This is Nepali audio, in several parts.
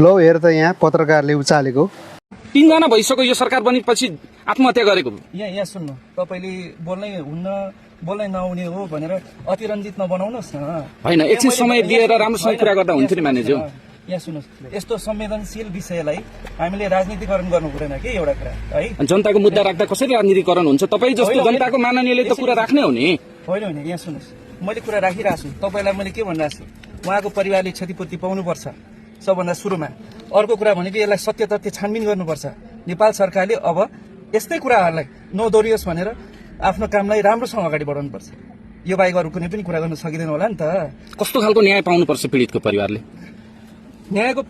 ल हेर त यहाँ पत्रकारले उचालेको 3 जना भइसक्यो यो सरकार बनेपछि आत्महत्या गरेको। यहाँ सुन्नु, तपाईले बोल्नै नहुने हो भनेर अतिरञ्जित नबनाउनुहोस् न। हैन, एकछिन समय दिएर राम्रोसँग कुरा गर्दा हुन्थ्यो नि मानेज्यू। यहाँ सुन्नुहोस्, यस्तो संवेदनशील विषयलाई हामीले राजनीतिकरण गर्नु पर्दैन के एउटा कुरा है। जनताको मुद्दा राख्दा कसरी राजनीतिकरण हुन्छ? तपाईँ जस्तो जनताको माननीयले त कुरा राख्नै हो नि। होइन, यहाँ सुन्नुहोस्, मैले कुरा राखिरहेको छु। तपाईँलाई मैले के भनिरहेको छु, उहाँको परिवारले क्षतिपूर्ति पाउनुपर्छ सबभन्दा सुरुमा। अर्को कुरा भनेको यसलाई सत्य तथ्य छानबिन गर्नुपर्छ। नेपाल सरकारले अब यस्तै कुराहरूलाई नदोहोरियोस् भनेर आफ्नो कामलाई राम्रोसँग अगाडि बढाउनुपर्छ। यो बाहेक अरू कुनै पनि कुरा गर्न सकिँदैन होला नि त। कस्तो खालको न्याय पाउनुपर्छ पीडितको परिवारले? न्यायको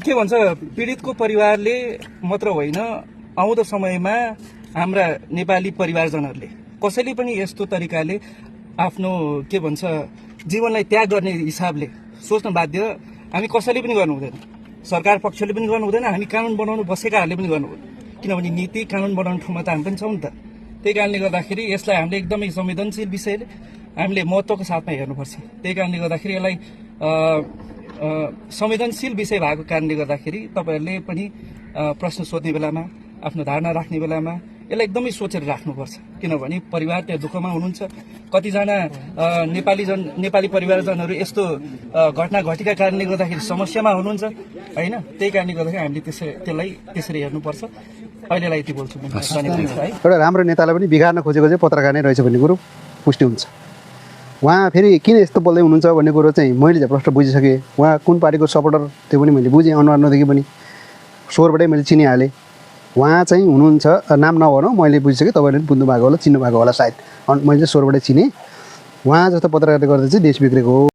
के भन्छ, पीडितको परिवारले मात्र होइन, आउँदो समयमा हाम्रा नेपाली परिवारजनहरूले कसैले पनि यस्तो तरिकाले आफ्नो के भन्छ जीवनलाई त्याग गर्ने हिसाबले सोच्न बाध्य हामी कसैले पनि गर्नु हुँदैन। सरकार पक्षले पनि गर्नु हुँदैन, हामी कानुन बनाउनु बसेकाहरूले पनि गर्नु हुँदैन। किनभने नीति कानुन बनाउने ठाउँमा त हामी पनि छौँ नि त। त्यही कारणले गर्दाखेरि यसलाई हामीले एकदमै संवेदनशील विषयले हामीले महत्त्वको साथमा हेर्नुपर्छ। त्यही कारणले गर्दाखेरि यसलाई संवेदनशील विषय भएको कारणले गर्दाखेरि तपाईँहरूले पनि प्रश्न सोध्ने बेलामा, आफ्नो धारणा राख्ने बेलामा यसलाई एकदमै सोचेर राख्नुपर्छ। किनभने परिवार त्यहाँ दुःखमा हुनुहुन्छ। कतिजना नेपाली परिवारजनहरू यस्तो घटना घटेका कारणले गर्दाखेरि समस्यामा हुनुहुन्छ होइन। त्यही कारणले गर्दाखेरि हामीले त्यसलाई त्यसरी हेर्नुपर्छ। अहिलेलाई यति बोल्छु है। एउटा राम्रो नेतालाई पनि बिगार्न खोजेको चाहिँ पत्रकार नै रहेछ भन्ने कुरो पुष्टि हुन्छ। उहाँ फेरि किन यस्तो बोल्दै हुनुहुन्छ भन्ने कुरो चाहिँ मैले प्रष्ट बुझिसकेँ। उहाँ कुन पार्टीको सपोर्टर त्यो पनि मैले बुझेँ, अनुहार नदेखि पनि स्वरबाटै मैले चिनिहालेँ। उहाँ चाहिँ हुनुहुन्छ, नाम नभनौँ, मैले बुझिसकेँ, तपाईँले पनि बुझ्नु भएको होला, चिन्नु भएको होला सायद। मैले चाहिँ स्वरबाटै चिनेँ। उहाँ जस्तो पत्रकारले गर्दा चाहिँ देश बिग्रेको हो।